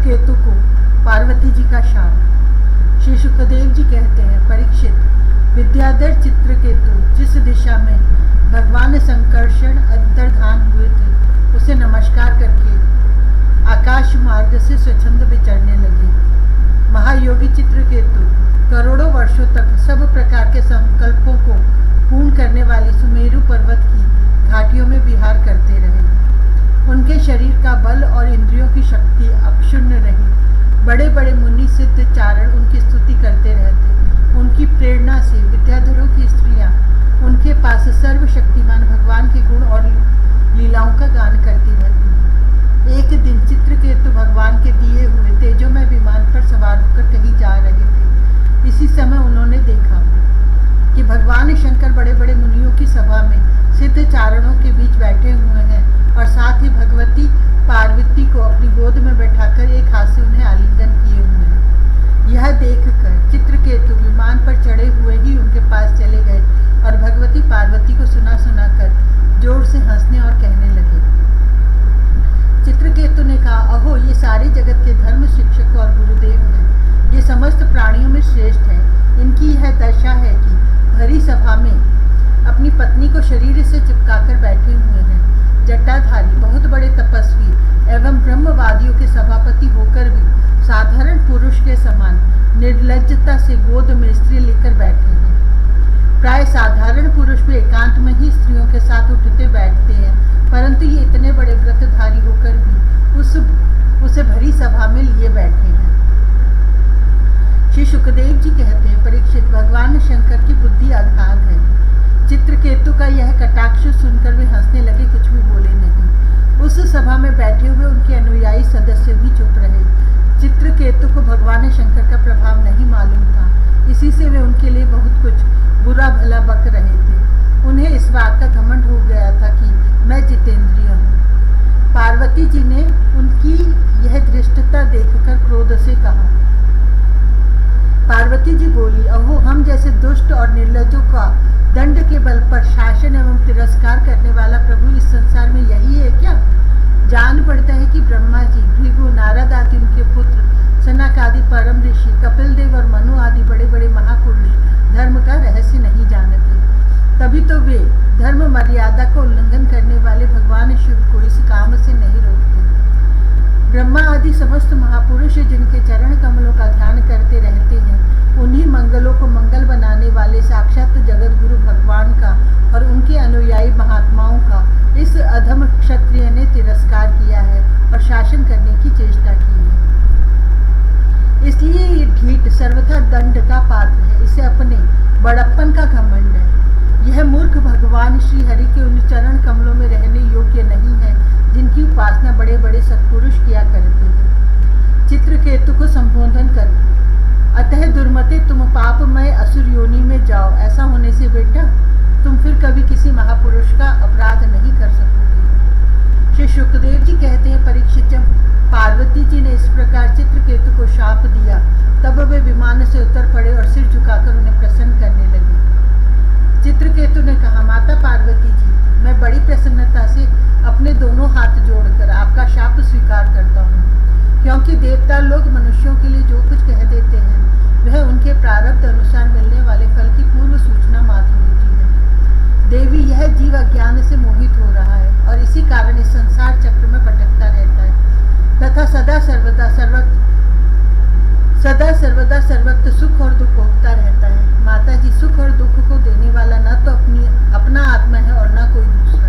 चित्रकेतु को पार्वती जी का शाप। श्री सुखदेव जी कहते हैं, परीक्षित, विद्याधर चित्रकेतु जिस दिशा में भगवान संकर्षण अंतर्धान हुए थे उसे नमस्कार करके आकाश मार्ग से स्वच्छंद विचरने लगे। महायोगी चित्रकेतु करोड़ों वर्षों तक सब प्रकार के संकल्पों को पूर्ण करने वाली सुमेरु पर्वत की घाटियों में विहार करते रहे। उनके शरीर का बल और इंद्रियों की शक्ति अक्षुण्ण रही। बड़े बड़े मुनि सिद्ध चारण उनकी स्तुति करते रहते। उनकी प्रेरणा से विद्याधरों की स्त्रियां उनके पास सर्वशक्तिमान भगवान के गुण और लीलाओं का गान करती रहती। एक दिन चित्रकेतु भगवान के दिए हुए तेजोमय विमान पर सवार होकर कहीं जा रहे थे। इसी समय उन्होंने देखा कि भगवान शंकर बड़े बड़े मुनियों की सभा में सिद्ध चारणों के बीच बैठे हुए हैं और साथ ही भगवती पार्वती को अपनी गोद में बैठाकर एक हाथ से उन्हें आलिंगन किए हुए हैं। यह देखकर चित्रकेतु विमान पर चढ़े हुए ही उनके पास चले गए और भगवती पार्वती को सुना सुना कर जोर से हंसने और कहने लगे। चित्रकेतु ने कहा, अहो, ये सारे जगत के धर्म शिक्षक और गुरुदेव हैं। ये समस्त प्राणियों में श्रेष्ठ हैं। इनकी यह दशा है कि भरी सभा में अपनी पत्नी को शरीर से चिपकाकर बैठे हुए हैं। जटाधारी बहुत बड़े तपस्वी एवं ब्रह्मवादियों के सभापति होकर भी साधारण पुरुष के समान निर्लज्जता से गोद में स्त्री लेकर बैठे हैं। प्राय साधारण पुरुष भी एकांत में ही स्त्रियों के साथ उठते बैठते हैं, परंतु ये इतने बड़े व्रतधारी होकर भी उसे भरी सभा में लिए बैठे हैं। श्री सुखदेव जी कहते हैं, परीक्षित, भगवान शंकर की बुद्धि अगाध है। चित्रकेतु का यह कटाक्ष सुनकर वे हंसने लगे, कुछ भी बोले नहीं। उस सभा में बैठे हुए उनके अनुयायी सदस्य भी चुप रहे। चित्रकेतु को भगवान शंकर का प्रभाव नहीं मालूम था, इसी से वे उनके लिए बहुत कुछ बुरा भला बक रहे थे। उन्हें इस बात का घमंड हो गया था कि मैं जितेंद्रिय हूँ। पार्वती जी ने उनकी यह धृष्टता देखकर क्रोध से कहा। पार्वती जी बोली, अहो, हम जैसे दुष्ट और निर्लज्जों का दंड के बल पर शासन एवं तिरस्कार करने वाला प्रभु इस संसार में यही है क्या? जान पड़ता है कि ब्रह्मा जी, भृगु, नारद आदि उनके पुत्र, सनक आदि परम ऋषि, कपिल देव और मनु आदि बड़े बड़े महापुरुष धर्म का रहस्य नहीं जानते। तभी तो वे धर्म मर्यादा को उल्लंघन करने वाले भगवान शिव को इस काम से नहीं रोकते। ब्रह्मा आदि समस्त महापुरुष जिनके चरण कमलों का ध्यान करते रहते हैं, उन्हीं मंगलों को मंगल बनाने वाले साक्षात जगत गुरु भगवान का और उनके अनुयायी महात्माओं का इस अधम क्षत्रिय ने तिरस्कार किया है और शासन करने की चेष्टा की है। इसलिए ये ढीठ सर्वथा दंड का पात्र है। इसे अपने बड़प्पन का घमंड है। यह मूर्ख भगवान श्री हरि के उन चरण कमलों में रहने योग्य नहीं है जिनकी उपासना बड़े बड़े सत्पुरुष किया करते हैं। चित्रकेतु को संबोधन कर, अतः दुर्मते, तुम पापमय असुर योनि में जाओ। ऐसा होने से बेटा तुम फिर कभी किसी महापुरुष का अपराध नहीं कर सकोगे। श्री सुखदेव जी कहते हैं, परीक्षित, जब पार्वती जी ने इस प्रकार चित्रकेतु को शाप दिया तब वे विमान से उतर पड़े और सिर झुकाकर उन्हें प्रसन्न करने लगे। चित्रकेतु ने कहा, माता पार्वती जी, मैं बड़ी प्रसन्नता से अपने दोनों हाथ जोड़कर आपका शाप स्वीकार करता हूँ, क्योंकि देवता लोग मनुष्यों के लिए जो कुछ कह देते हैं वह उनके प्रारब्ध अनुसार मिलने वाले फल की पूर्व सूचना मात्र होती है। देवी, यह जीव अज्ञान से मोहित हो रहा है और इसी कारण इस संसार चक्र में भटकता रहता है तथा सदा सर्वदा सर्वत्र सुख और दुख भोगता रहता है। माता जी, सुख और दुख को देने वाला न तो अपना आत्मा है और न कोई दूसरा।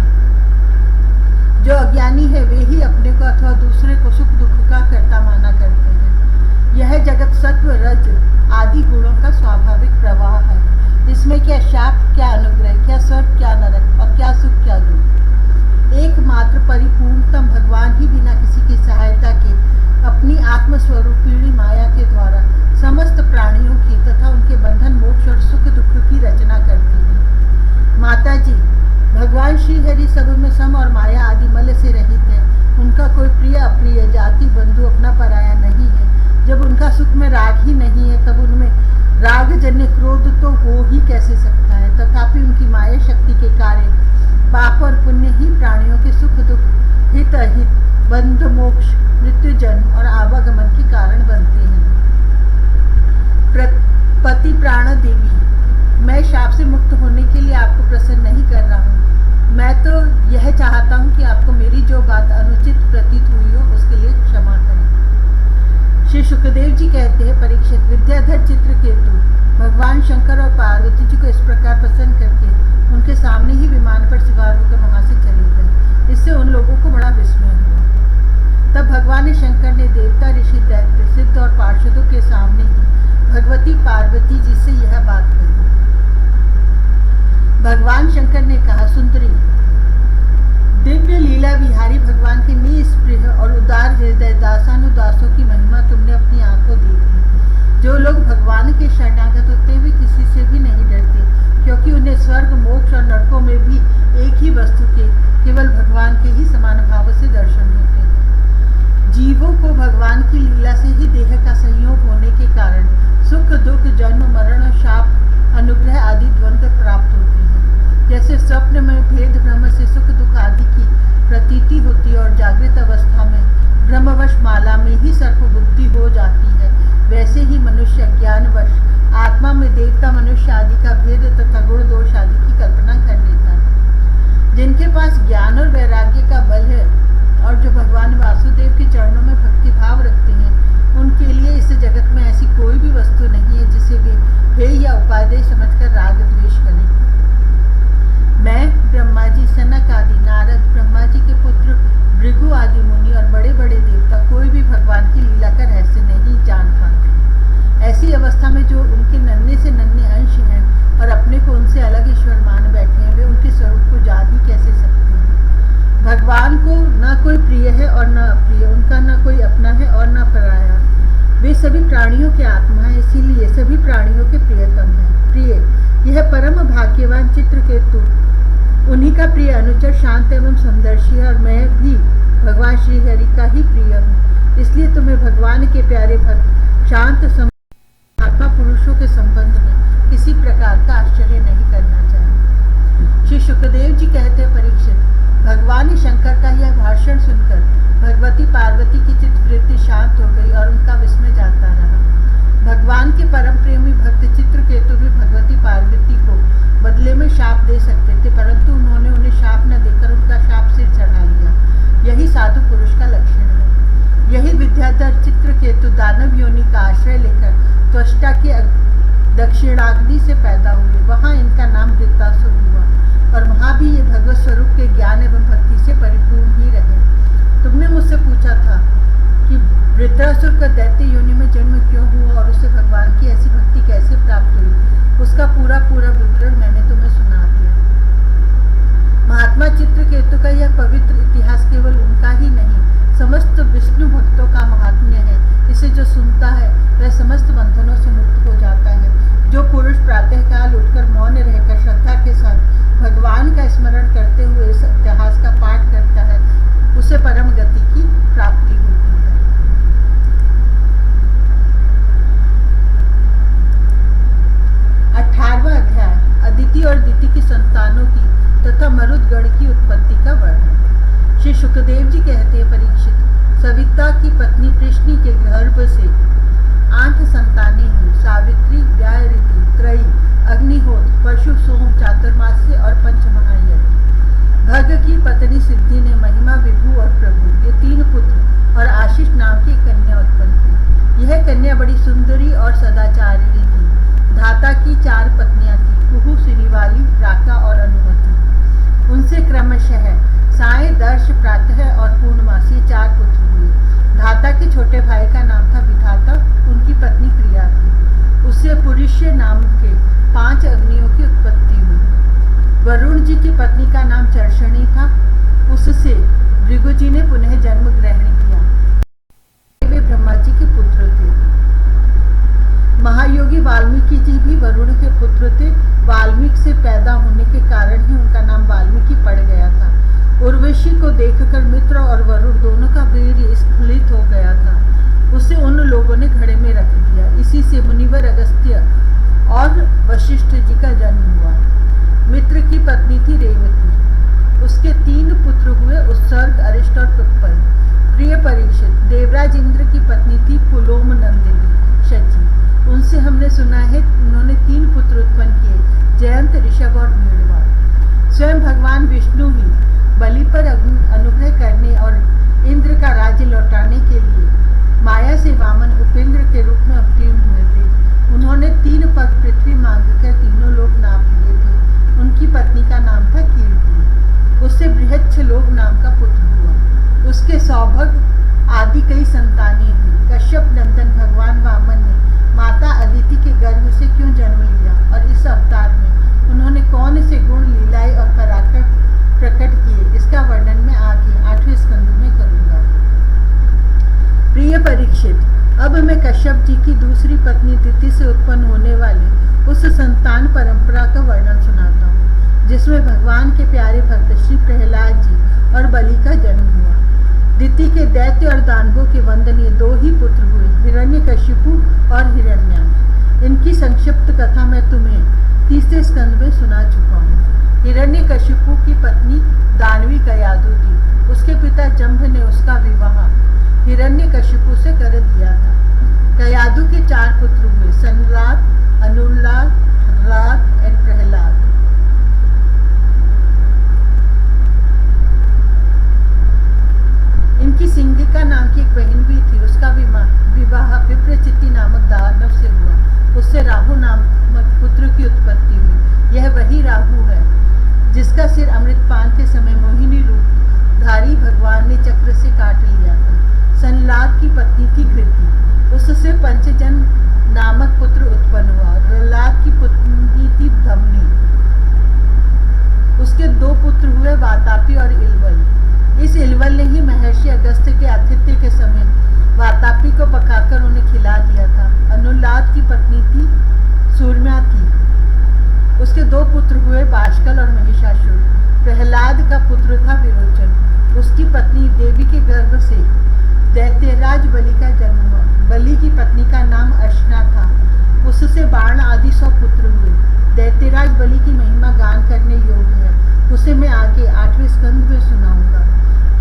जो अज्ञानी है वे ही अपने को अथवा दूसरे को सुख दुख का कर्ता माना करते हैं। यह जगत सत्व रज आदि गुणों का स्वाभाविक प्रवाह है। इसमें क्या शाप, क्या अनुग्रह, क्या स्वर्ग, क्या नरक और क्या सुख, क्या दुख। एकमात्र परिपूर्णतम भगवान ही बिना किसी की सहायता के अपनी आत्मस्वरूपिणी माया के द्वारा समस्त प्राणियों की तथा उनके बंधन, मोक्ष और सुख दुख की रचना करते हैं। माता जी, भगवान श्री हरि सब में सम और माया आदि मल से रहित है। उनका कोई प्रिय अप्रिय, जाति बंधु, अपना पराया नहीं है। जब उनका सुख में राग ही नहीं है तब उनमें रागजन्य क्रोध तो हो ही कैसे सकता है। तथापि उनकी माया शक्ति के कार्य पाप और पुण्य ही प्राणियों के सुख दुख, हित अहित, बंध मोक्ष, मृत्यु जन्म और आवागमन प्राण देवी, मैं शाप से मुक्त होने के लिए आपको प्रसन्न नहीं कर रहा हूँ। मैं तो यह चाहता हूँ कि आपको मेरी जो बात अनुचित प्रतीत हुई हो उसके लिए क्षमा करें। श्री शुकदेव जी कहते हैं, परीक्षित, विद्याधर चित्रकेतु भगवान शंकर और पार्वती जी को इस प्रकार प्रसन्न करके उनके सामने ही विमान पर सवार होकर वहां से चले गए। इससे उन लोगों को बड़ा विस्मय हुआ। तब भगवान शंकर ने देवता, ऋषि, दैत्य, सिद्ध और पार्षदों के सामने ही भगवती पार्वती जी से यह बात कही। भगवान शंकर ने कहा, सुंदरी, दिव्य लीला विहारी भगवान के निस्पृह और उदार हृदय दासानुदासों की महिमा तुमने अपनी आंखों देख ली। जो लोग भगवान के शरणागत होते हुए किसी से भी नहीं डरते, क्योंकि उन्हें स्वर्ग, मोक्ष और नरकों में भी एक ही वस्तु के, केवल भगवान के ही समान भाव से दर्शन होते हैं। जीवों को भगवान की लीला से ही देह का संयोग होने के कारण सुख, दुख, जन्म, मरण, शाप, अनुग्रह आदि द्वंद्व प्राप्त होते हैं। जैसे स्वप्न में भेद भ्रम से सुख, दुख आदि की प्रतीति होती है और जागृत अवस्था में भ्रमवश माला में ही सर्प बुद्धि हो जाती है, वैसे ही मनुष्य ज्ञानवश आत्मा में देवता, मनुष्य आदि का भेद तथा गुण, दोष आदि की कल्पना कर लेता है। जिनके पास ज्ञान और वैराग्य का बल है और जो भगवान वासुदेव के चरणों में भक्ति भाव रखते हैं, उनके लिए इस जगत में ऐसी कोई भी वस्तु नहीं है जिसे वे हेय या उपादेय समझकर राग द्वेष करें। मैं, ब्रह्मा जी, सनक आदि, नारद, ब्रह्मा जी के पुत्र भृगु आदि मुनि और बड़े बड़े देवता कोई भी भगवान की लीला का रहस्य नहीं जान पाते। ऐसी अवस्था में जो उनके नन्हे से नन्हे अंश हैं और अपने को उनसे अलग ईश्वर मान बैठे हैं, वे उनके स्वरूप को जान ही कैसे सकते हैं। भगवान को न कोई प्रिय है और न अप्रिय, उनका न कोई अपना है और न पराया। वे सभी प्राणियों के आत्मा है, इसीलिए सभी प्राणियों के प्रियतम है। प्रिय, यह परम भाग्यवान चित्रकेतु उन्हीं का प्रिय अनुचर, शांत एवं समदर्शी है और मैं भी भगवान श्री हरि का ही प्रिय हूँ। इसलिए तुम्हें भगवान के प्यारे भक्त, शांत आत्मा पुरुषों के संबंध में किसी प्रकार का आश्चर्य नहीं करना चाहिए। श्री शुकदेव जी कहते हैं, परीक्षित, भगवान शंकर का यह भाषण सुनकर भगवती पार्वती की चित्तवृत्ति शांत हो गई और उनका विस्मय जाता रहा। भगवान के परम प्रेमी भक्त चित्रकेतु भी भगवती पार्वती को बदले में शाप दे सकते थे, परंतु उन्होंने उन्हें शाप न देकर उनका शाप सिर चढ़ा लिया। यही साधु पुरुष का लक्षण है। यही विद्याधर चित्रकेतु दानव योनि का आश्रय लेकर त्वष्टा के दक्षिणाग्नि से पैदा हुए। वहां इनका नाम वृत्तासुर हुआ और वहां भी ये भगवत स्वरूप के ज्ञान एवं भक्ति से परिपूर्ण ही रहे। तुमने मुझसे पूछा था कि वृत्रासुर का दैत्य योनि में जन्म क्यों हुआ और उसे भगवान की ऐसी भक्ति कैसे प्राप्त हुई। उसका पूरा विवरण मैंने तुम्हें सुना दिया। महात्मा चित्रकेतु का यह पवित्र इतिहास केवल उनका ही नहीं, समस्त विष्णु भक्तों का महात्म्य है। इसे जो सुनता है वह समस्त बंधनों से मुक्त हो जाता है। जो पुरुष प्रातःकाल उठकर मौन रहकर श्रद्धा के साथ भगवान का स्मरण करते हुए इस इतिहास का पाठ करता है, उसे परम गति की प्राप्ति होती है। 18वां अध्याय, अदिति और दिति की संतानों की तथा मरुदगण की उत्पत्ति का वर्णन। श्री शुकदेव जी कहते हैं, परीक्षित, सविता की पत्नी कृष्णि के गर्भ से 8 संतानें हुई। सावित्री, व्याहृति, त्रयी, अग्निहोत्र, परशु, सोम, चातुर्मास्य और पंचमहायज्ञ। भग की पत्नी सिद्धि ने महिमा, विभु और प्रभु ये 3 पुत्र और आशीष नाम की कन्या उत्पन्न की। यह कन्या बड़ी सुंदरी और सदाचारिणी थी। धाता की 4 पत्नियां थी, कुहू, सिरिवाली, राका और अनुमति। उनसे क्रमशः साय, दर्श, प्रातः और पूर्णमासी 4 पुत्र हुए। धाता के छोटे भाई का नाम था विधाता, उनकी पत्नी प्रिया थी। उससे पुरुष्य नाम के 5 अग्नियों की उत्पत्ति हुई। वरुण जी की पत्नी का नाम चर्षणी था, उससे भृगु जी ने पुनः जन्म ग्रहण किया। वे ब्रह्मा जी के पुत्र थे। महायोगी वाल्मीकि जी भी वरुण के पुत्र थे। वाल्मीकि से पैदा होने के कारण ही उनका नाम वाल्मीकि पड़ गया था। उर्वशी को देखकर मित्र और वरुण दोनों का वीर्य स्खलित हो गया था। उसे उन लोगों ने घड़े में रख दिया। इसी से मुनिवर अगस्त्य और वशिष्ठ जी का जन्म हुआ। मित्र की पत्नी थी रेवती। उसके 3 पुत्र हुए, उत्सर्ग, अरिष्ट और तुप्पल। प्रिय परीक्षित, देवराज इंद्र की पत्नी थी पुलोम नंदिनी, शची। उनसे हमने सुना है उन्होंने 3 पुत्र उत्पन्न किए, जयंत, ऋषभ और मेढ़वा। स्वयं भगवान विष्णु ही बलि पर अनुग्रह करने और इंद्र का राज्य लौटाने के लिए माया से वामन उपेंद्र के रूप में अवतीर्ण हुए थे। उन्होंने 3 पग पृथ्वी मांगकर तीनों लोक नाप लिए थे। उनकी पत्नी का नाम था कीर्ति। उससे बृहच्छलोक नाम का पुत्र हुआ। उसके सौभग आदि कई संतानें हुई। कश्यप नंदन भगवान वामन ने माता अदिति के गर्भ से क्यों जन्म लिया और इस अवतार में उन्होंने कौन से गुण, लीलाएं और पराक्रम प्रकट किए, इसका वर्णन मैं आगे 8वें स्कंद में करूंगा। प्रिय परीक्षित, अब मैं कश्यप जी की दूसरी पत्नी दिति से उत्पन्न होने वाले उस संतान परंपरा का वर्णन सुनाता हूँ, जिसमें भगवान के प्यारे भक्त श्री प्रहलाद जी और बलि का जन्म हुआ। दिति के दैत्य और दानवों के वंदनीय 2 ही पुत्र हुए, हिरण्यकशिपु और हिरण्याक्ष। इनकी संक्षिप्त कथा मैं तुम्हें 30वें स्कंद में सुना चुका हूँ। हिरण्यकशिपु की पत्नी दानवी कयादु थी। उसके पिता जंभ ने उसका विवाह हिरण्यकशिपु से कर दिया था। कयादु के 4 पुत्र हुए, संलाद, अनुल्लाद, ह्लाद और प्रहलाद। इनकी सिंगिका नाम की एक बहन भी थी। उसका विवाह विप्रचित्ति नामक दानव से हुआ। उससे राहु नामक पुत्र की उत्पत्ति हुई। यह वही राहु है जिसका सिर अमृतपान के समय मोहिनी रूप धारी भगवान ने चक्र से काट लिया था। संलाद की पत्नी थी कृति। उससे पंचजन नामक पुत्र उत्पन्न हुआ। प्रहलाद की पत्नी थी धमनी। उसके 2 पुत्र हुए, वातापी और इलवल। इस इलवल ने ही महर्षि अगस्त्य के आतिथ्य के समय वातापी को पकाकर उन्हें खिला दिया था। अनुल्लाद की पत्नी थी सूर्म्या थी। उसके 2 पुत्र हुए, बाष्कल और महिषासुर। प्रहलाद का पुत्र था विरोचन। उसकी पत्नी देवी के गर्भ से दैत्यराज बलि का जन्म हुआ। बलि की पत्नी का नाम अश्ना था। उससे बाण आदि 100 पुत्र हुए। दैत्यराज बलि की महिमा गान करने योग्य है। उसे मैं आगे 8वें स्कंद में सुनाऊंगा।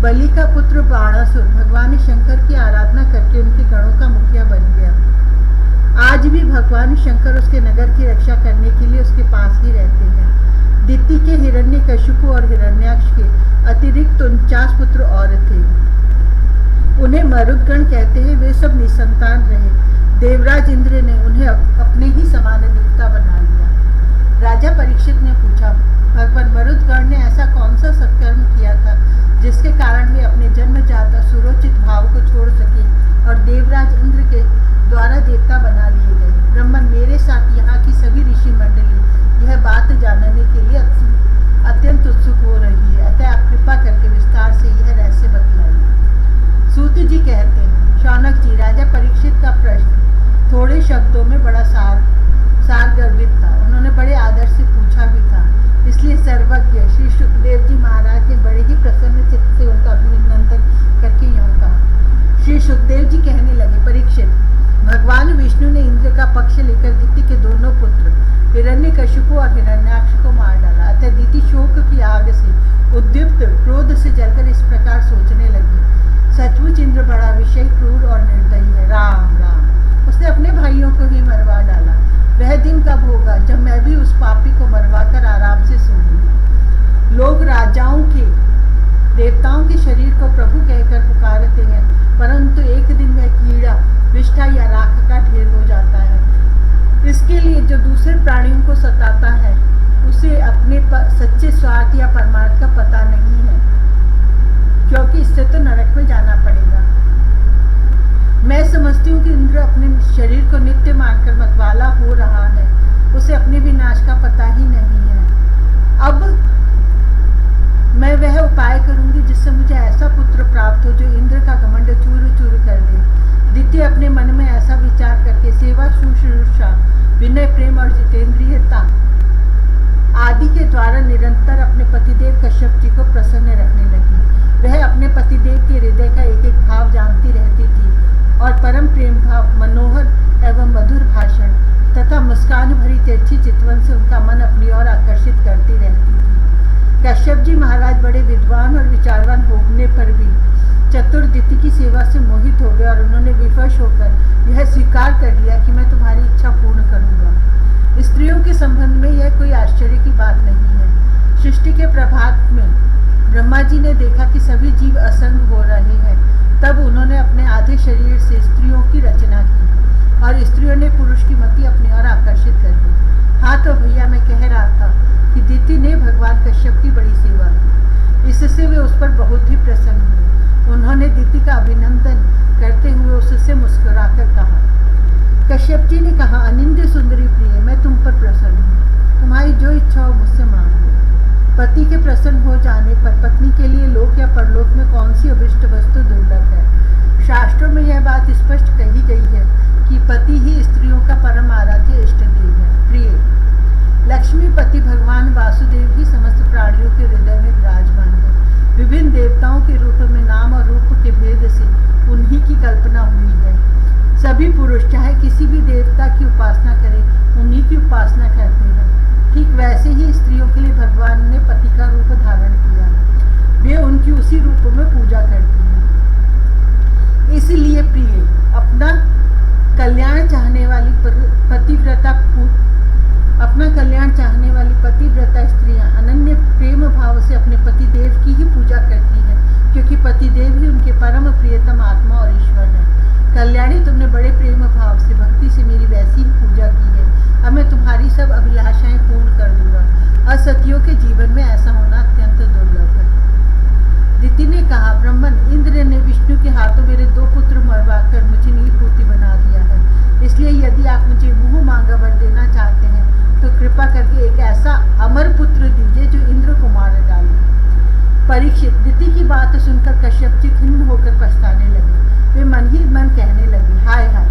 बलि का पुत्र बाणासुर भगवान शंकर की आराधना करके उनके गणों का मुखिया बन गया। आज भी भगवान शंकर उसके नगर की रक्षा करने के लिए उसके पास ही रहते हैं। दिति के हिरण्यकशिपु और हिरण्याक्ष के अतिरिक्त 49 पुत्र और थे। उन्हें मरुदगण कहते हैं। वे सब निसंतान रहे। देवराज इंद्र ने उन्हें अपने ही समान देवता बना लिया। राजा परीक्षित ने पूछा, भगवान मरुदगण ने ऐसा कौन सा सत्कर्म किया था जिसके कारण वे अपने जन्मजात सुरोचित भाव को छोड़ सके और देवराज इंद्र के द्वारा देवता बना लिए गए। ब्रह्मन, मेरे साथ यहाँ की सभी ऋषि मंडली यह बात जानने के लिए अत्यंत उत्सुक हो रही है। अतः आप कृपा करके विस्तार से यह रहस्य बतलाइए। सूत जी कहते हैं, शौनक जी, राजा परीक्षित का प्रश्न थोड़े शब्दों में बड़ा सारगर्भित था। उन्होंने बड़े आदर से पूछा भी था, इसलिए सर्वज्ञ श्री सुखदेव जी महाराज ने बड़े ही प्रसन्न चित्त से उनका अभिनंदन करके यूं कहा। श्री सुखदेव जी कहने लगे, परीक्षित, भगवान विष्णु ने इंद्र का पक्ष लेकर दिति के दोनों पुत्र हिरण्यकशिपु और हिरण्याक्ष को मार डाला। अतः दिति शोक की आग से उद्दीप्त क्रोध से जलकर इस प्रकार सोचने लगी, सचमुच इंद्र बड़ा विषय, क्रूर और निर्दयी है। राम राम, उसने अपने भाइयों को ही मरवा डाला। वह दिन कब होगा जब मैं भी उस पापी को मरवाकर आराम से सोऊंगी। लोग राजाओं के, देवताओं के शरीर को प्रभु कहकर पुकारते हैं, परंतु एक दिन वह कीड़ा, विष्ठा या राख का ढेर हो जाता है। इसके लिए जो दूसरे प्राणियों को सताता है उसे अपने सच्चे स्वार्थ या परमार्थ का पता नहीं है, क्योंकि इससे तो नरक में जाना पड़ेगा। मैं समझती हूँ कि इंद्र अपने शरीर को नित्य मानकर मतवाला हो रहा है। उसे अपने विनाश का पता ही नहीं है। अब मैं वह उपाय करूंगी जिससे मुझे ऐसा पुत्र प्राप्त हो जो इंद्र का घमंड चूर चूर कर दे। द्वितीय अपने मन में ऐसा विचार करके सेवा, शुश्रूषा, विनय, प्रेम और जितेंद्रियता आदि के द्वारा निरंतर अपने पतिदेव कश्यप जी को प्रसन्न रखने लगी। वह अपने पतिदेव के हृदय का एक एक भाव जानती रहती थी और परम प्रेम भाव, मनोहर एवं मधुर भाषण तथा मुस्कान भरी तिरछी चितवन से उनका मन अपनी ओर आकर्षित करती रहती थी। कश्यप जी महाराज बड़े विद्वान और विचारवान होने पर भी चतुर दिति की सेवा से मोहित हो गए और उन्होंने विवश होकर यह स्वीकार कर लिया कि मैं तुम्हारी इच्छा पूर्ण करूंगा। स्त्रियों के संबंध में यह कोई आश्चर्य की बात नहीं है। सृष्टि के प्रभात में ब्रह्मा जी ने देखा कि सभी जीव असंग हो रहे हैं। तब उन्होंने अपने आधे शरीर से स्त्रियों की रचना की और स्त्रियों ने पुरुष की मति अपनी ओर आकर्षित कर दी। हाँ तो भैया, मैं कह रहा था कि दिति ने भगवान कश्यप की बड़ी सेवा की। इससे वे उस पर बहुत ही प्रसन्न हुए। उन्होंने दिति का अभिनंदन करते हुए उससे मुस्कुराकर कहा, कश्यप जी ने कहा, अनिंद्य सुंदरी प्रिय, मैं तुम पर प्रसन्न हूँ। तुम्हारी जो इच्छा हो मुझसे मांगो। पति के प्रसन्न हो जाने पर पत्नी के लिए लोक या परलोक में कौन सी अभिष्ट वस्तु दुर्लभ है। शास्त्रों में यह बात स्पष्ट कही गई है कि पति ही स्त्रियों का परम आराध्य इष्ट देव है। प्रिय, लक्ष्मीपति भगवान वासुदेव ही समस्त प्राणियों के हृदय में विराजमान है। विभिन्न देवताओं के रूप में नाम और रूप के भेद से उन्हीं की कल्पना हुई है। सभी पुरुष चाहे किसी भी देवता की उपासना करें, उन्हीं की उपासना करते हैं। ठीक वैसे ही स्त्रियों के लिए भगवान ने पति का रूप धारण किया है। वे उनकी उसी रूप में पूजा करती हैं। इसलिए प्रिय, अपना कल्याण चाहने वाली पतिव्रता स्त्रियां अनन्य प्रेम भाव से अपने पति देव की ही पूजा करती हैं, क्योंकि पति देव ही उनके परम प्रियतम आत्मा और ईश्वर है। कल्याणी, तुमने बड़े प्रेम भाव से भक्ति से मेरी वैसी ही पूजा की है। अब मैं तुम्हारी सब अभिलाषाएं पूर्ण कर दूंगा। असतियों के जीवन में ऐसा होना अत्यंत दुर्लभ है। दिति ने कहा, ब्रह्मन, इंद्र ने विष्णु के हाथों मेरे 2 पुत्र मरवाकर मुझे नीलपूती बना दिया है। इसलिए यदि आप मुझे मुंह मांगा वर देना चाहते हैं तो कृपा करके एक ऐसा अमर पुत्र दीजिए जो इंद्र को मार डाले। परीक्षित, दिति की बात सुनकर कश्यप जी खिन्न होकर पछताने लगे। वे मन ही मन कहने लगे, हाय हाय,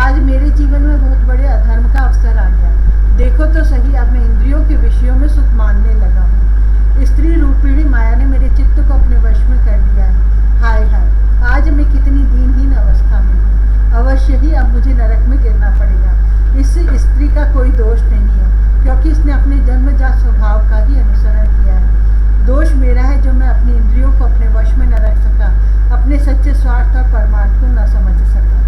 आज मेरे जीवन में बहुत बड़े अधर्म का अवसर आ गया। देखो तो सही, अब मैं इंद्रियों के विषयों में सुख मानने लगा हूँ। स्त्री रूपिणी माया ने मेरे चित्त को अपने वश में कर लिया है। हाय हाय, आज मैं कितनी दीनहीन अवस्था में हूँ। अवश्य ही अब मुझे नरक में गिरना पड़ेगा। इस स्त्री का कोई दोष नहीं है, क्योंकि इसने अपने जन्मजात स्वभाव का ही अनुसरण किया है। दोष मेरा है जो मैं अपनी इंद्रियों को अपने वश में न रख सका, अपने सच्चे स्वार्थ और परमार्थ को न समझ सका।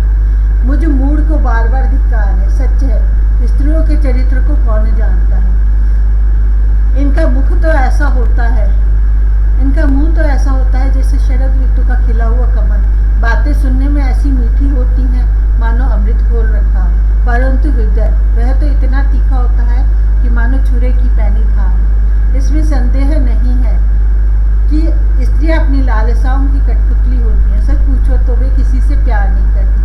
मुझ मूढ़ को बार बार धिक्कार है। सच है, स्त्रियों के चरित्र को कौन जानता है। इनका मुंह तो ऐसा होता है जैसे शरद ऋतु का खिला हुआ कमल। बातें सुनने में ऐसी मीठी होती हैं मानो अमृत घोल रखा, परंतु हृदय वह तो इतना तीखा होता है कि मानो छुरे की पैनी धार। इसमें संदेह नहीं है कि स्त्रियां अपनी लालसाओं की कठपुतली होती हैं। सच पूछो तो वे किसी से प्यार नहीं करती।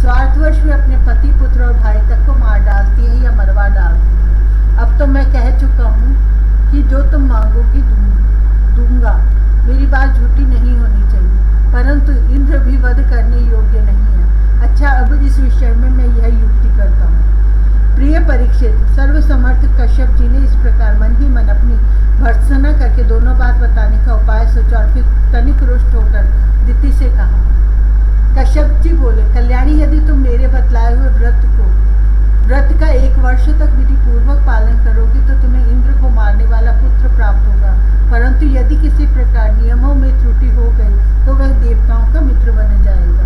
स्वार्थवश वे अपने पति, पुत्र और भाई तक को मार डालती है या मरवा डालती है। अब तो मैं कह चुका हूँ कि जो तुम मांगोगी दूंगा। मेरी बात झूठी नहीं होनी चाहिए, परंतु इंद्र भी वध करने योग्य नहीं है। अच्छा, अब इस विषय में मैं यह युक्ति करता हूँ। प्रिय परीक्षित, सर्वसमर्थ कश्यप जी ने इस प्रकार मन ही मन अपनी भर्त्सना करके दोनों बात बताने का उपाय सोचा और फिर तनिक रुष्ट होकर दिति से कहा। कश्यप जी बोले, कल्याणी, यदि तुम मेरे बतलाए हुए व्रत का 1 वर्ष तक विधि पूर्वक पालन करोगी तो तुम्हें इंद्र को मारने वाला पुत्र प्राप्त होगा। परंतु यदि किसी प्रकार नियमों में त्रुटि हो गई तो वह देवताओं का मित्र बन जाएगा।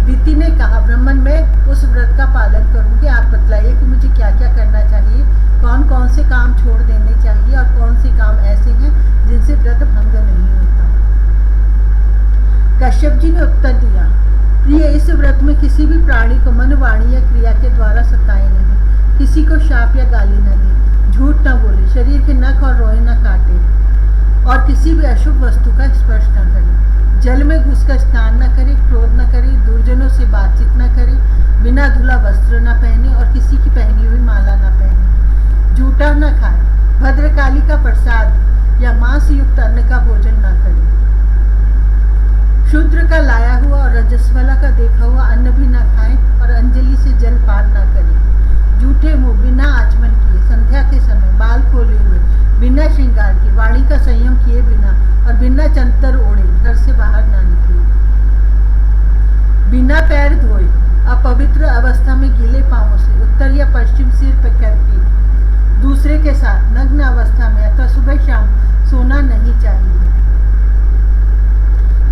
दिति ने कहा, ब्रह्मन, मैं उस व्रत का पालन करूंगी। आप बतलाइए कि मुझे क्या क्या करना चाहिए, कौन कौन से काम छोड़ देने चाहिए और कौन से काम ऐसे हैं जिनसे व्रत भंग नहीं होता। कश्यप जी ने उत्तर दिया, प्रिय, इस व्रत में किसी भी प्राणी को मन, वाणी या क्रिया के द्वारा सताए नहीं, किसी को शाप या गाली न दे, झूठ न बोले, शरीर के नख और रोए न काटे और किसी भी अशुभ वस्तु का स्पर्श न करे, जल में घुसकर स्नान न करे, क्रोध न करे, दुर्जनों से बातचीत न करे, बिना धुला वस्त्र न पहने और किसी की पहनी हुई माला न पहने, झूठा न खाए, भद्रकाली का प्रसाद या मांस युक्त अन्न का भोजन न करे, शूद्र का लाया हुआ और रजस्वला का देखा हुआ अन्न भी न खाएं और अंजलि से जल पान न करें, झूठे मुंह, बिना आचमन किए, संध्या के समय बाल खोले हुए, बिना श्रृंगार के, वाणी का संयम किए बिना और बिना चंतर ओढ़े घर से बाहर न निकले, बिना पैर धोए, अपवित्र अवस्था में गीले पांवों से उत्तर या पश्चिम सिर पर करके दूसरे के साथ नग्न अवस्था में अथवा सुबह शाम सोना नहीं चाहिए।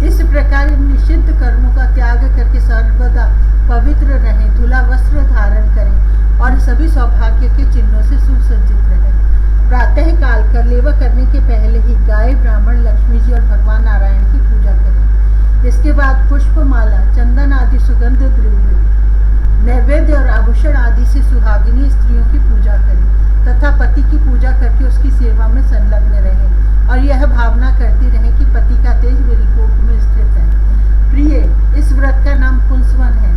इस प्रकार इन निषिद्ध कर्मों का त्याग करके सर्वदा पवित्र रहें, धुला वस्त्र धारण करें और सभी सौभाग्य के चिन्हों से सुसज्जित रहें। प्रातः काल करलेवा करने के पहले ही गाय, ब्राह्मण, लक्ष्मी जी और भगवान नारायण की पूजा करें। इसके बाद पुष्पमाला, चंदन आदि सुगंध द्रव्य, नैवेद्य और आभूषण आदि से सुहागिनी स्त्रियों की पूजा करें तथा पति की पूजा करके उसकी सेवा में संलग्न रहें और यह भावना करती रहें कि पति का तेज मेरी कोख में स्थित है। प्रिय, इस व्रत का नाम पुंसवन है।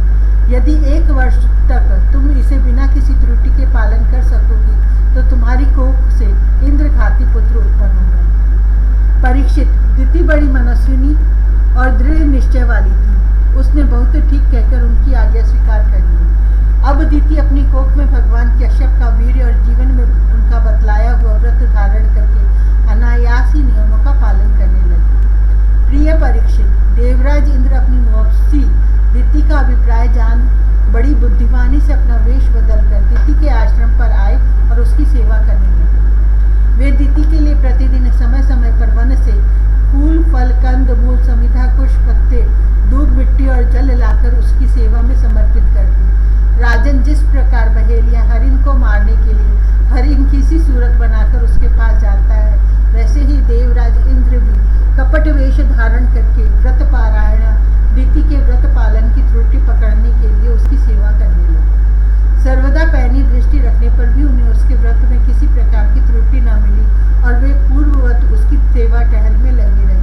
यदि 1 वर्ष तक तुम इसे बिना किसी त्रुटि के पालन कर सकोगी तो तुम्हारी कोख से इंद्रघाती पुत्र उत्पन्न होगा। परीक्षित, दिति बड़ी मनस्विनी और दृढ़ निश्चय वाली थी। उसने बहुत ठीक कहकर उनकी आज्ञा स्वीकार कर ली। अब दिति अपनी कोख में भगवान कश्यप का वीर्य और जीवन में उनका बतलाया हुआ व्रत धारण करके अनायास ही नियमों का पालन करने लगी। प्रिय परीक्षित, देवराज इंद्र अपनी मौसी दिति का अभिप्राय जान बड़ी बुद्धिमानी से अपना वेश बदलकर दिति के आश्रम पर आए और उसकी सेवा करने लगे। वे दिति के लिए प्रतिदिन समय समय पर वन से फूल, फल, कंद, मूल, समिधा, कुश, पत्ते, दूब, मिट्टी और जल लाकर उसकी सेवा में समर्पित करते। राजन, जिस प्रकार बहेलिया हरिण को मारने के लिए हरिण की सी सूरत बनाकर उसके पास जाता है, वैसे ही देवराज इंद्र भी कपट वेश धारण करके व्रत पारायण दिति के व्रत पालन की त्रुटि पकड़ने के लिए उसकी सेवा करने लगे। सर्वदा पैनी दृष्टि रखने पर भी उन्हें उसके व्रत में किसी प्रकार की त्रुटि न मिली और वे पूर्ववत उसकी सेवा टहल में लगे रहे।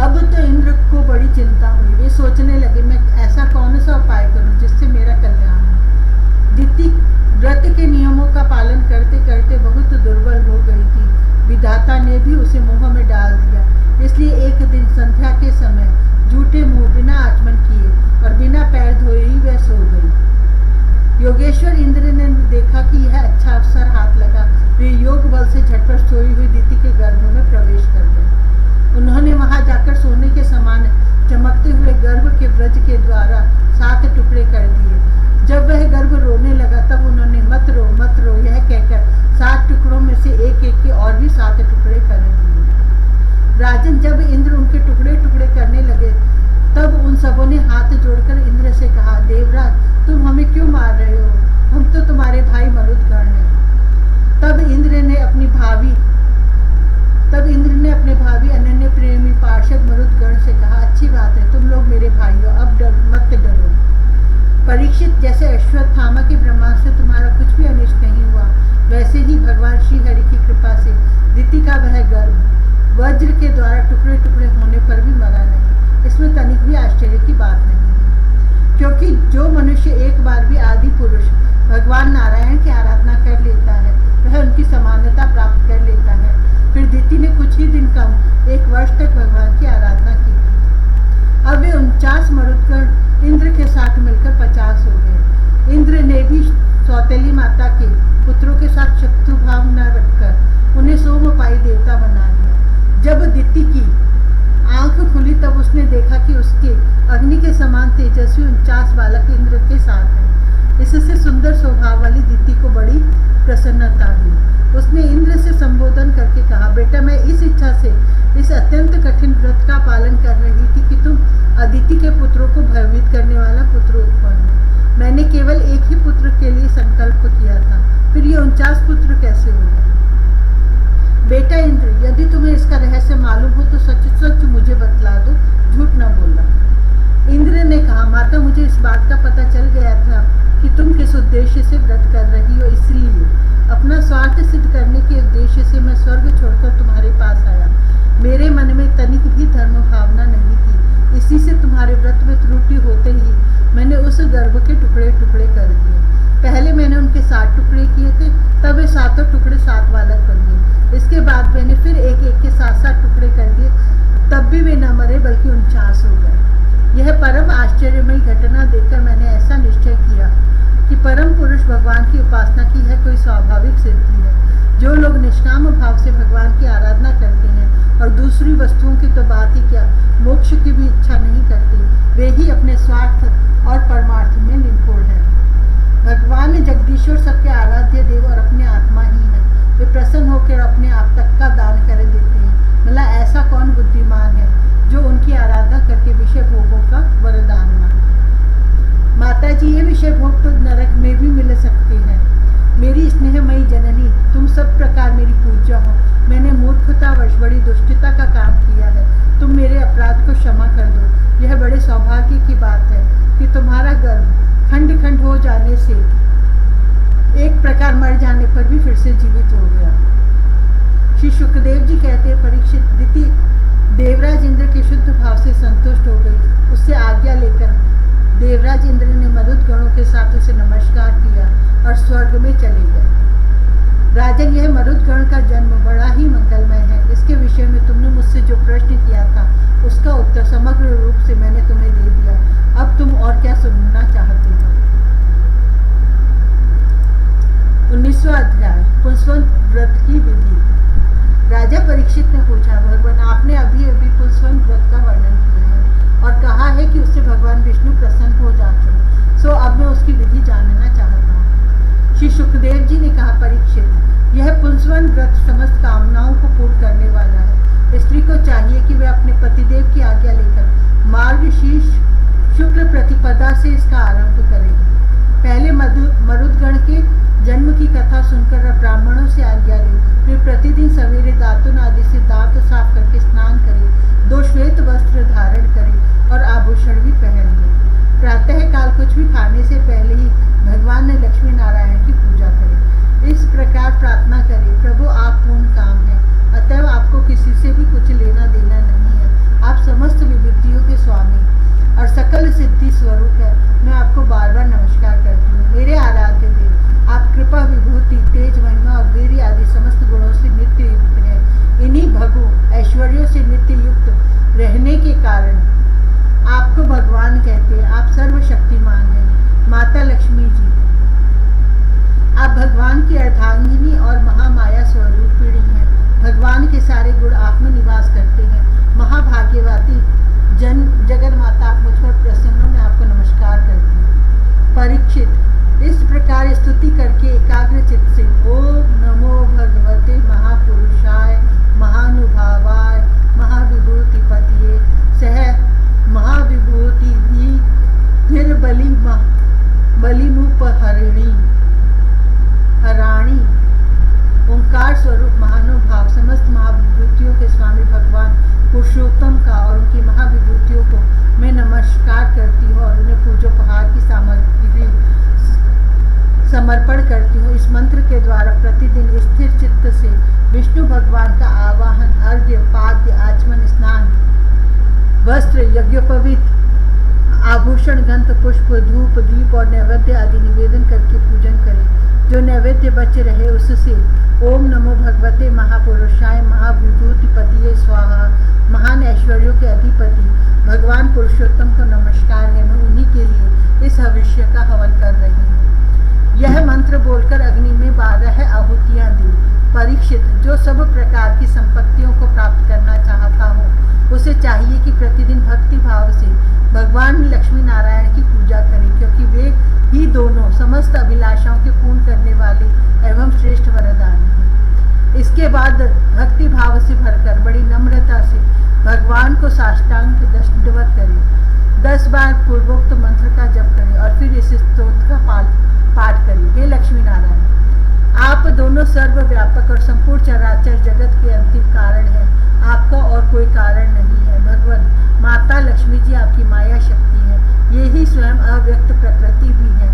अब तो इंद्र को बड़ी चिंता हुई। वे सोचने लगे, मैं ऐसा कौन सा उपाय करूं जिससे मेरा कल्याण हो। दिति व्रत के नियमों का पालन करते करते बहुत दुर्बल हो गई थी। विधाता ने भी उसे मोह में डाल दिया। इसलिए एक दिन संध्या के समय झूठे मुंह, बिना आचमन किए और बिना पैर धोए ही वह सो गई। योगेश्वर इंद्र ने देखा कि यह अच्छा अवसर हाथ लगा। वे योग बल से झटपट सोई हुई दिति के गर्भ में प्रवेश कर गए। उन्होंने वहां जाकर सोने के समान चमकते हुए गर्भ के व्रज के द्वारा 7 टुकड़े कर दिए। जब वह गर्भ रोने लगा तब उन्होंने मत रो यह कहकर 7 टुकड़ों में से एक के और भी 7 टुकड़े कर दिए। राजन, जब इंद्र उनके टुकड़े टुकड़े करने लगे तब उन सबों ने हाथ जोड़कर इंद्र से कहा, देवराज, तुम हमें क्यों मार रहे हो? हम तो तुम्हारे भाई मरुदगण हैं। तब इंद्र ने अपने भावी अनन्य प्रेमी पार्षद मरुदगण से कहा, अच्छी बात है, तुम लोग मेरे भाई हो, अब मत डरो। परीक्षित, जैसे अश्वत्थामा के ब्रह्मास्त्र से तुम्हारा कुछ भी अनिष्ट नहीं हुआ, वैसे ही भगवान श्री हरि की कृपा से दिति का वह गर्भ वज्र के द्वारा टुकड़े टुकड़े होने पर भी मरा नहीं। इसमें तनिक भी आश्चर्य की बात नहीं है, क्योंकि जो मनुष्य एक बार भी आदि पुरुष भगवान नारायण की आराधना कर लेता है वह उनकी समानता प्राप्त कर लेता है। फिर दिति ने कुछ ही दिन कम 1 वर्ष तक भगवान की आराधना की थी। अब वे 49 मरुदगण इंद्र के साथ मिलकर 50 हो गए। इंद्र ने भी सौतेली माता के पुत्रों के साथ शत्रु भाव न रखकर उन्हें सोमपाई देवता बना दिया। जब दिति की आंख खुली तब उसने देखा कि उसके अग्नि के समान तेजस्वी 49 बालक इंद्र के साथ हैं। इससे सुंदर स्वभाव वाली दिति को बड़ी प्रसन्नता हुई। उसने इंद्र से संबोधन करके कहा, बेटा, मैं इस इच्छा से इस अत्यंत कठिन व्रत का पालन कर रही थी कि तुम अदिति के पुत्रों को भयभीत करने वाला पुत्र उत्पन्न हो। मैंने केवल एक ही पुत्र के लिए संकल्प किया था, फिर ये 49 पुत्र कैसे हो गए? बेटा इंद्र, यदि तुम्हें इसका रहस्य मालूम हो तो सच सच मुझे बतला दो, झूठ न बोलना। इंद्र ने कहा, माता, मुझे इस बात का पता चल गया था कि तुम किस उद्देश्य से व्रत कर रही हो, इसलिए अपना स्वार्थ सिद्ध करने के उद्देश्य से मैं स्वर्ग छोड़कर तुम्हारे पास आया। मेरे मन में तनिक भी धर्म भावना नहीं थी। इसी से तुम्हारे व्रत में त्रुटि होते ही मैंने उस गर्भ के टुकड़े टुकड़े कर दिए। पहले मैंने उनके 7 टुकड़े किए थे, तब वे 7 टुकड़े 7 बालक बन गए। इसके बाद मैंने फिर एक के 7 टुकड़े कर दिए, तब भी वे न मरे बल्कि 49 हो गए। यह परम आश्चर्यमयी घटना देखकर मैंने ऐसा निश्चय किया कि परम पुरुष भगवान की उपासना की है कोई स्वाभाविक सिद्धि है। जो लोग निष्काम भाव से भगवान की आराधना करते हैं और दूसरी वस्तुओं की तो बात ही क्या, मोक्ष की भी इच्छा नहीं करते, वे ही अपने स्वार्थ और परमार्थ में निपुण हैं। भगवान जगदीश्वर सबके आराध्य देव और अपने आत्मा ही है। वे प्रसन्न होकर अपने आप तक का दान कर देते हैं। मतलब ऐसा कौन बुद्धिमान है जो उनकी विषय भोग तो नरक में भी मिल सकते हैं। मेरी स्नेहमयी जननी, तुम सब प्रकार मेरी पूज्य हो। मैंने मूर्खतावश बड़ी दुष्टता का काम किया है, तुम मेरे अपराध को क्षमा कर दो। यह बड़े सौभाग्य की बात है कि तुम्हारा गर्भ खंड खंड हो जाने से, एक प्रकार मर जाने पर भी फिर से जीवित हो गया। श्री सुखदेव जी कहते हैं, परीक्षित, दिति देवराज इंद्र के शुद्ध भाव से संतुष्ट हो गई। उससे आज्ञा लेकर देवराज इंद्र ने मरुद गणों के साथ उसे नमस्कार किया और स्वर्ग में चले गए। राजन, यह मरुद गण का जन्म बड़ा ही मंगलमय है। इसके विषय में तुमने मुझसे जो प्रश्न किया था उसका उत्तर समग्र रूप से मैंने तुम्हें दे दिया। अब तुम और क्या सुनना चाहते हो? 19वां अध्याय, पुंसवन व्रत की विधि। राजा परीक्षित ने पूछा, भगवान, आपने अभी अभी पुंसवन व्रत का वर्णन किया है और कहा है कि उससे भगवान विष्णु प्रसन्न हो जाते हैं, सो अब मैं उसकी विधि जानना चाहता हूँ। श्री सुखदेव जी ने कहा, परीक्षित, यह पुंसवन व्रत समस्त कामनाओं को पूर्ण करने वाला है। स्त्री को चाहिए कि वह अपने पतिदेव की आज्ञा लेकर मार्गशीर्ष शुक्ल प्रतिपदा से इसका आरंभ करेगी। पहले मरुदगण के जन्म की कथा सुनकर ब्राह्मणों से आज्ञा ले, फिर प्रतिदिन सवेरे दातुन आदि से दांत साफ करके स्नान करे, 2 श्वेत वस्त्र धारण करे और आभूषण भी पहन ले। प्रातः काल कुछ भी खाने से पहले ही भगवान ने लक्ष्मी नारायण की पूजा करे। इस प्रकार प्रार्थना करे, प्रभु आप पूर्ण काम है, अतएव आपको किसी से भी कुछ लेना देना नहीं है। आप समस्त विभूतियों के स्वामी और सकल सिद्धि स्वरूप है। मैं आपको बार बार नमस्कार करती हूँ। मेरे आराध्य देव, आप कृपा, विभूति, तेज, महिमा और वीर्य आदि समस्त गुणों से नित्य युक्त हैं। इन्हीं भगु ऐश्वर्यों से नित्य युक्त रहने के कारण आपको भगवान कहते हैं। आप सर्वशक्तिमान हैं। माता लक्ष्मी जी, आप भगवान की अर्धांगिनी और महामाया स्वरूपिणी हैं। भगवान के सारे गुण आप में निवास करते हैं। महाभाग्यवती जगत माता, आप मुझ पर प्रसन्न हो। मैं आपको नमस्कार करती हूँ। परीक्षित, इस प्रकार स्तुति करके एकाग्र चित्त से ओम नमो भगवते महापुरुषाय महानुभावाय महाविभूतिपतिये सह महाविभूति भी फिर बलिमुपहरिणी हराणी ओंकार स्वरूप महानुभाव समस्त महाविभूतियों के स्वामी भगवान पुरुषोत्तम का और उनकी महाविभूतियों को मैं नमस्कार करती हूँ और उन्हें पूजोपहार की सामग्री समर्पण करती हूँ। इस मंत्र के द्वारा प्रतिदिन स्थिर चित्त से विष्णु भगवान का आवाहन, अर्घ्य, पाद्य, आचमन, स्नान, वस्त्र, यज्ञोपवीत, आभूषण, गंध, पुष्प, धूप, दीप और नैवेद्य आदि निवेदन करके पूजन करें। जो नैवेद्य बच रहे उससे ओम नमो भगवते महापुरुषाय महाविभूतिपतिये स्वाहा, महान ऐश्वर्यों के अधिपति भगवान पुरुषोत्तम को नमस्कार है। मैं उन्हीं के लिए इस भविष्य का हवन कर रही हूँ। यह मंत्र बोलकर अग्नि में 12 आहुतियाँ दी। परीक्षित, जो सब प्रकार की संपत्तियों को प्राप्त करना चाहता हो उसे चाहिए कि प्रतिदिन भक्ति भाव से भगवान लक्ष्मी नारायण की पूजा करें, क्योंकि वे ही दोनों समस्त अभिलाषाओं के पूर्ण करने वाले एवं श्रेष्ठ वरदानी हैं। इसके बाद भक्ति भाव से भरकर बड़ी नम्रता से भगवान को साष्टांग दंडवत करें। 10 बार पूर्वोक्त मंत्र का जप करें और फिर इस स्तोत्र का पाठ करें। हे लक्ष्मी नारायण, आप दोनों सर्वव्यापक और संपूर्ण चराचर जगत के अंतिम कारण हैं। आपका और कोई कारण नहीं है। भगवत माता लक्ष्मी जी आपकी माया शक्ति है। ये ही स्वयं अव्यक्त प्रकृति भी है।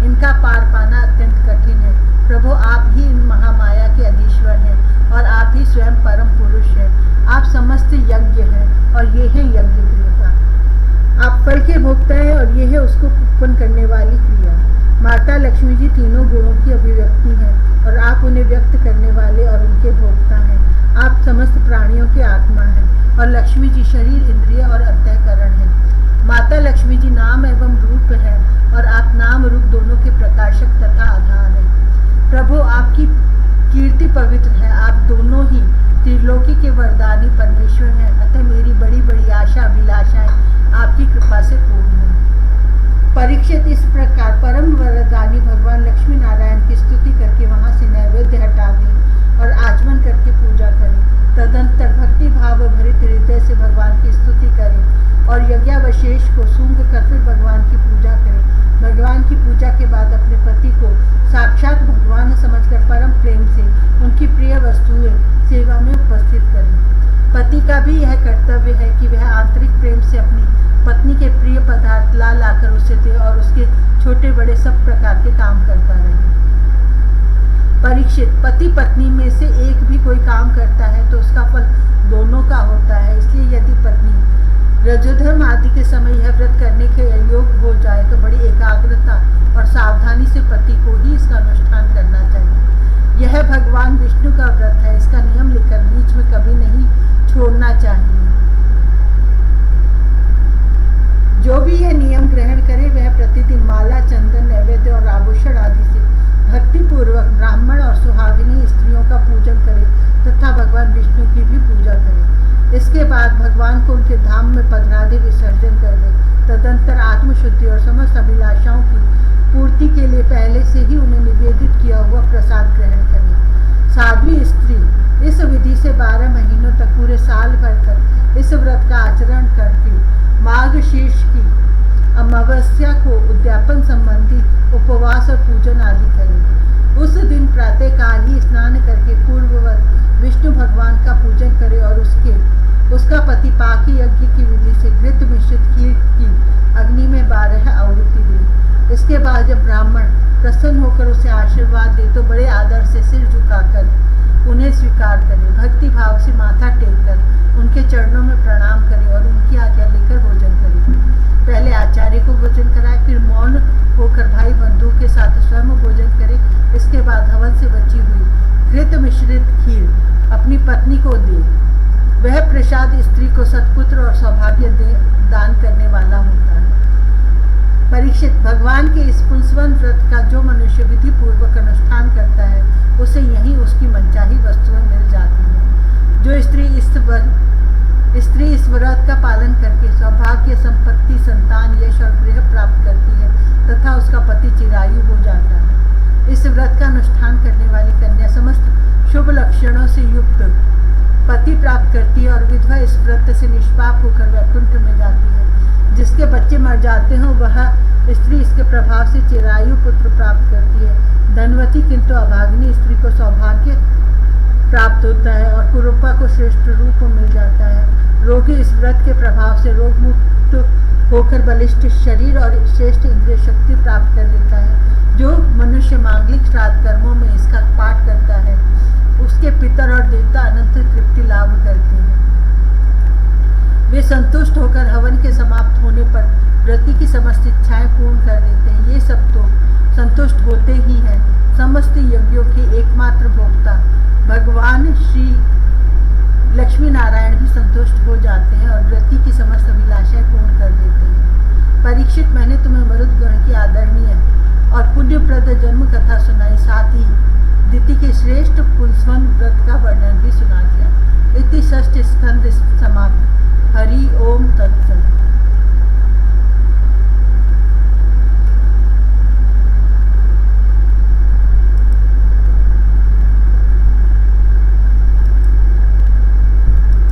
इनका पार पाना अत्यंत कठिन है। प्रभु, आप ही इन महामाया के अधीश्वर हैं और आप ही स्वयं परम पुरुष हैं। आप समस्त यज्ञ हैं और ये है यज्ञ क्रिया। आप फल के भोक्ता हैं और ये है उसको उत्पन्न करने वाली क्रिया। माता लक्ष्मी जी तीनों गुणों की अभिव्यक्ति हैं और आप उन्हें व्यक्त करने वाले और उनके भोक्ता हैं। आप समस्त प्राणियों के आत्मा हैं और लक्ष्मी जी शरीर, इंद्रिय और अंतःकरण हैं। माता लक्ष्मी जी नाम एवं रूप है और आप नाम रूप दोनों के प्रकाशक तथा आधार हैं। प्रभु, आपकी कीर्ति पवित्र है। आप दोनों ही त्रिलोकी के वरदानी परमेश्वर हैं। अतः मेरी बड़ी बड़ी आशा अभिलाषाएं आपकी कृपा से पूर्ण हैं। परीक्षित, इस प्रकार परम वरदानी भगवान लक्ष्मी नारायण की स्तुति करके वहां से नैवेद्य हटा दें और आचमन करके पूजा करें। तदंतर भक्ति भाव भरित हृदय से भगवान की स्तुति करें और यज्ञावशेष को सूंघ कर फिर भगवान की पूजा करें। भगवान की पूजा उसका भी यह कर्तव्य है कि वह आंतरिक प्रेम से अपनी पत्नी के प्रिय पदार्थ ला लाकर उसे दे और उसके छोटे बड़े सब प्रकार के काम करता रहे। परीक्षित, पति पत्नी में से एक भी कोई काम करता है तो उसका फल दोनों का होता है। इसलिए यदि पत्नी रजोधर्म आदि के समय यह व्रत करने के योग्य हो जाए तो बड़ी एकाग्रता और सावधानी से पति को ही इसका अनुष्ठान करना चाहिए। यह भगवान विष्णु का व्रत है, इसका नियम लेकर बीच में कभी नहीं छोड़ना चाहिए। जो भी यह नियम ग्रहण करे वह प्रतिदिन माला, चंदन, नैवेद्य और आभूषण आदि से भक्ति पूर्वक ब्राह्मण और सुहागिनी स्त्रियों का पूजन करे तथा भगवान विष्णु की भी पूजा करे। इसके बाद भगवान को उनके धाम में पधरादे विसर्जन कर दे। तदंतर आत्मशुद्धि और समस्त अभिलाषाओं की पूर्ति के लिए पहले से ही उन्हें निवेदित किया हुआ प्रसाद ग्रहण करे। साध्वी स्त्री इस विधि से 12 महीनों तक पूरे साल भर तक इस व्रत का आचरण करके माघ शीर्ष की अमावस्या को उद्यापन संबंधी उपवास और पूजन आदि करें। उस दिन प्रातः काल ही स्नान करके पूर्ववत विष्णु भगवान का पूजन करे और उसका पति पाकी यज्ञ की विधि से घृत मिश्रित खीर की अग्नि में 12 आहुति दे। इसके बाद जब ब्राह्मण प्रसन्न होकर उसे आशीर्वाद दे तो बड़े आदर से सिर झुकाकर उन्हें स्वीकार करे। भक्ति भाव से माथा टेककर उनके चरणों में प्रणाम करे और उनकी आज्ञा लेकर भोजन करे। पहले आचार्य को भोजन कराए, फिर मौन होकर भाई बंधु के साथ स्वयं भोजन करे। इसके बाद हवन से बची हुई घृत मिश्रित खीर अपनी पत्नी को दे। वह प्रसाद स्त्री को सत्पुत्र और सौभाग्य दान करने वाला होता है। परीक्षित, भगवान के इस पुंसवन व्रत का जो मनुष्य विधि पूर्वक अनुष्ठान करता है उसे यही उसकी मनचाही वस्तुएं मिल जाती हैं। जो स्त्री इस व्रत का पालन करके सौभाग्य, संपत्ति, संतान, यश और गृह प्राप्त करती है तथा उसका पति चिरायु हो जाता है। इस व्रत का अनुष्ठान करने वाली कन्या समस्त शुभ लक्षणों से युक्त पति प्राप्त करती है और विधवा इस व्रत से निष्पाप होकर वैकुंठ में जाती है। जिसके बच्चे मर जाते हों वह स्त्री इसके प्रभाव से चिरायु पुत्र प्राप्त करती है। धनवती किंतु अभागिनी स्त्री को सौभाग्य प्राप्त होता है और कुरूपा को श्रेष्ठ रूप मिल जाता है। रोगी इस व्रत के प्रभाव से रोग मुक्त होकर बलिष्ठ शरीर और श्रेष्ठ इंद्रिय शक्ति प्राप्त कर लेता है। जो मनुष्य मांगलिक श्राद्ध कर्मों में इसका पाठ करता है उसके पितर और देवता अनंत तृप्ति लाभ करते हैं। वे संतुष्ट होकर हवन के समाप्त होने पर व्रती की समस्त इच्छाएं पूर्ण कर देते हैं। ये सब तो संतुष्ट होते ही हैं। समस्त यज्ञों के एकमात्र भोक्ता भगवान श्री लक्ष्मी नारायण भी संतुष्ट हो जाते हैं और व्रती की समस्त अभिलाषाएं पूर्ण कर देते हैं। परीक्षित, मैंने तुम्हें मरुदगण की आदरणीय और पुण्यप्रद जन्म कथा सुनाई, साथ ही दिति के श्रेष्ठ पुंसवन व्रत का वर्णन भी सुना दिया। इति षष्ठ स्कंद समाप्त। हरि ओम तत्सत।